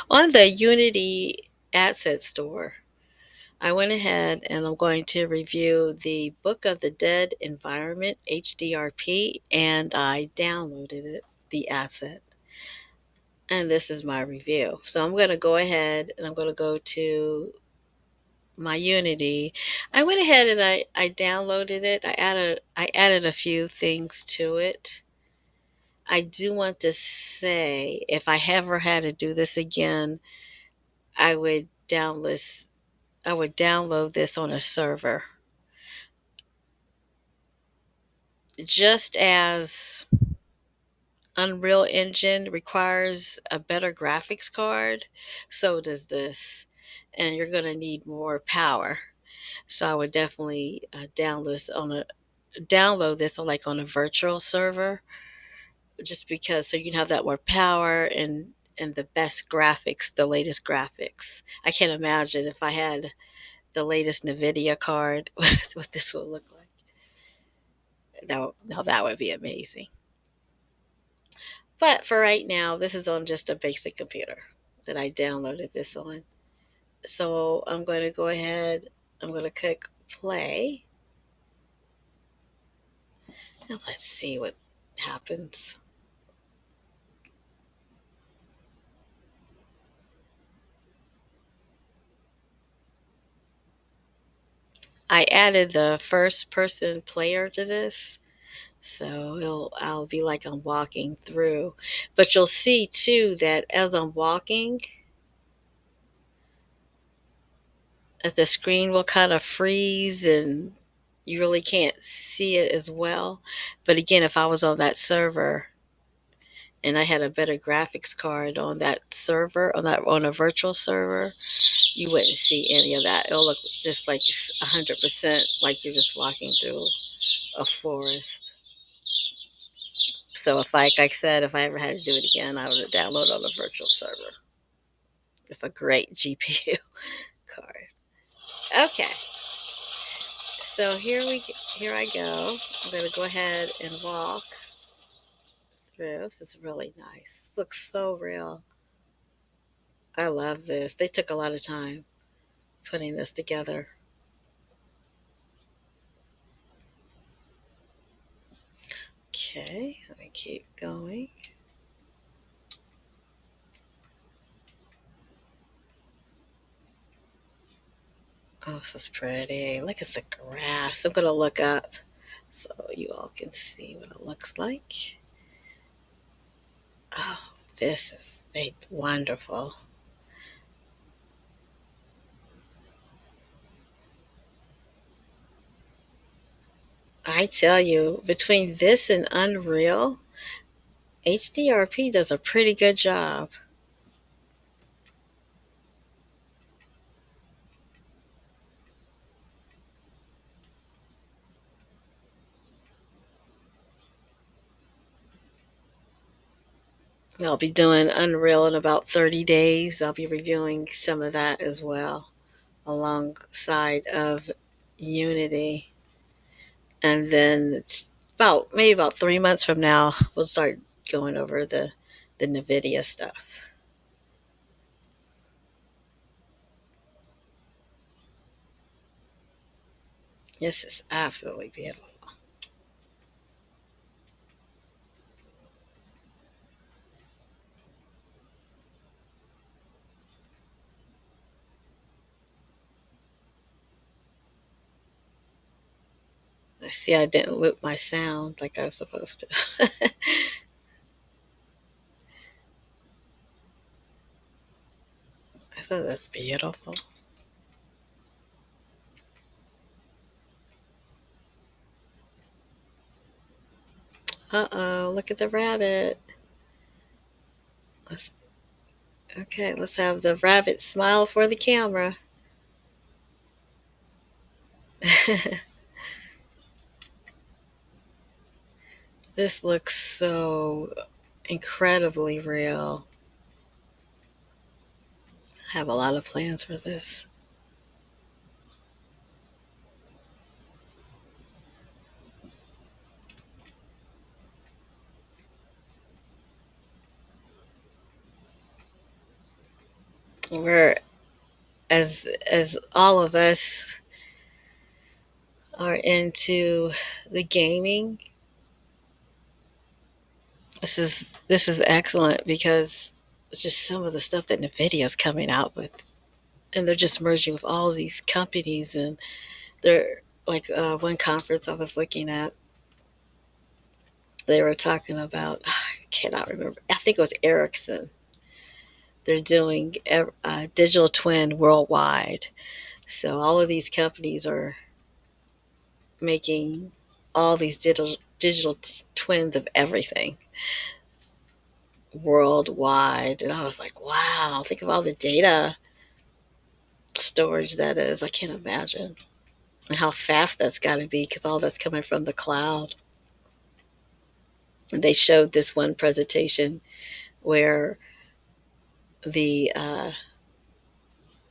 On the Unity Asset Store, I went ahead and I'm going to review the Book of the Dead Environment HDRP, and I downloaded it, the asset. And this is my review. So I'm going to go ahead and I'm going to go to my Unity. I went ahead and I downloaded it. I added a few things to it. I do want to say if I ever had to do this again, I would download this on a server. Just as Unreal Engine requires a better graphics card, so does this. And you're going to need more power. So I would definitely download this on like on a virtual server, just because so you can have that more power and the best graphics, the latest graphics. I can't imagine if I had the latest Nvidia card what this would look like. Now that would be amazing. But for right now, this is on just a basic computer that I downloaded this on. So I'm going to go ahead. I'm going to click play, and let's see what happens. I added the first person player to this, so I'll be like I'm walking through. But you'll see too that as I'm walking, that the screen will kind of freeze and you really can't see it as well. But again, if I was on that server and I had a better graphics card on that server, on a virtual server, you wouldn't see any of that. It'll look just like 100% like you're just walking through a forest. So if like I said, if I ever had to do it again, I would download on a virtual server with a great GPU card. Okay, so here I go. I'm gonna go ahead and walk through. This is really nice. This looks so real. I love this. They took a lot of time putting this together. Okay, let me keep going. Oh, this is pretty. Look at the grass. I'm gonna look up so you all can see what it looks like. Oh, this is wonderful. I tell you, between this and Unreal, HDRP does a pretty good job. I'll be doing Unreal in about 30 days. I'll be reviewing some of that as well, alongside of Unity. And then it's maybe about 3 months from now, we'll start going over the NVIDIA stuff. This is absolutely beautiful. I see I didn't loop my sound like I was supposed to. I thought that's beautiful. Uh-oh, look at the rabbit. Let's, okay, let's have the rabbit smile for the camera. This looks so incredibly real. I have a lot of plans for this. We're as all of us are into the gaming. This is excellent because it's just some of the stuff that Nvidia's coming out with, and they're just merging with all of these companies, and they're like one conference I was looking at, they were talking about I cannot remember. I think it was Ericsson. They're doing a digital twin worldwide. So all of these companies are making all these digital twins of everything worldwide. And I was like, wow, think of all the data storage that is. I can't imagine. And how fast that's got to be because all that's coming from the cloud. And they showed this one presentation where the uh,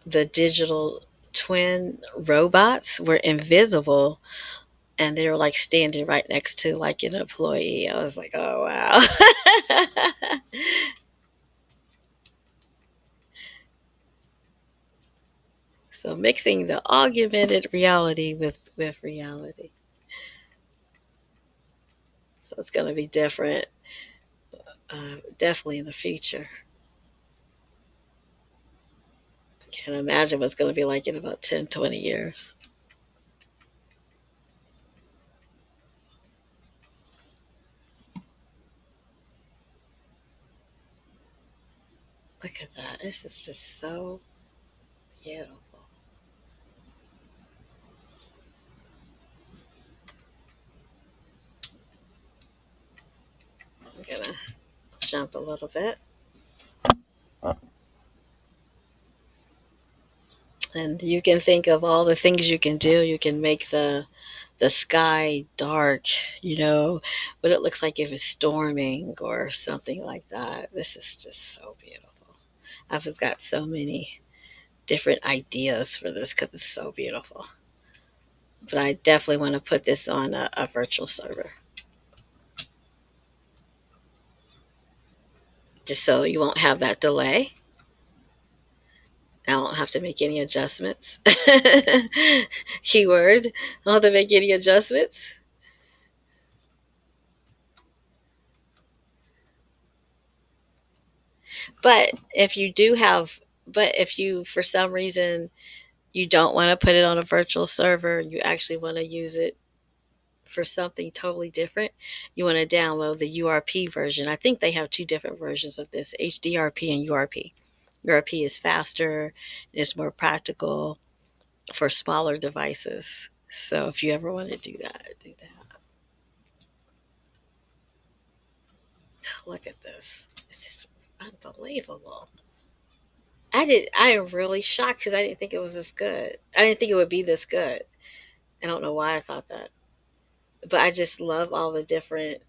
the digital twin robots were invisible and they were like standing right next to like an employee. I was like, oh wow. So mixing the augmented reality with reality. So it's going to be different, definitely in the future. I can't imagine what's going to be like in about 10, 20 years. Look at that. This is just so beautiful. I'm going to jump a little bit. And you can think of all the things you can do. You can make the sky dark, what it looks like if it's storming or something like that. This is just so beautiful. I've just got so many different ideas for this because it's so beautiful. But I definitely want to put this on a virtual server just so you won't have that delay. I don't have to make any adjustments. Keyword, I don't have to make any adjustments. But if you do have, but if you, for some reason, you don't want to put it on a virtual server, you actually want to use it for something totally different, you want to download the URP version. I think they have two different versions of this, HDRP and URP. URP is faster, it's more practical for smaller devices. So if you ever want to do that, do that. Look at this. It's just unbelievable. I am really shocked because I didn't think it was this good. I didn't think it would be this good. I don't know why I thought that. But I just love all the different.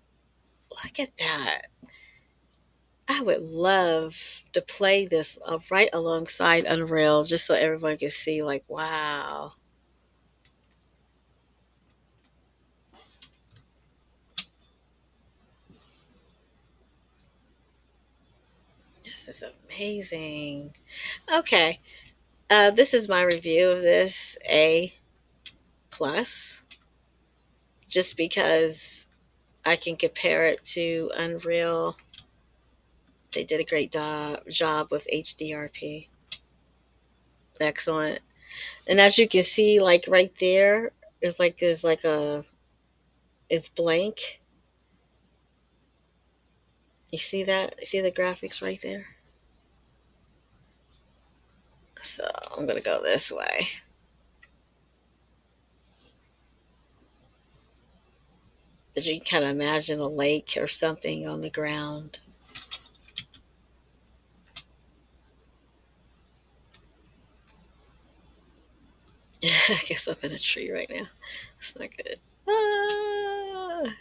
Look at that. I would love to play this right alongside Unreal just so everyone can see, like, wow, this is amazing. Okay, this is my review of this A plus, just because I can compare it to Unreal. They did a great job with HDRP. Excellent. And as you can see, like right there, there's like it's blank. You see that? You see the graphics right there? So I'm gonna go this way. But you can kind of imagine a lake or something on the ground. I guess I'm in a tree right now. It's not good. Ah.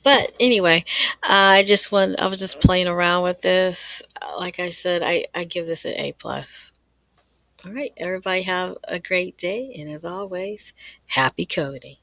But anyway, I was just playing around with this. Like I said, I give this an A plus. All right, everybody have a great day, and as always, happy coding.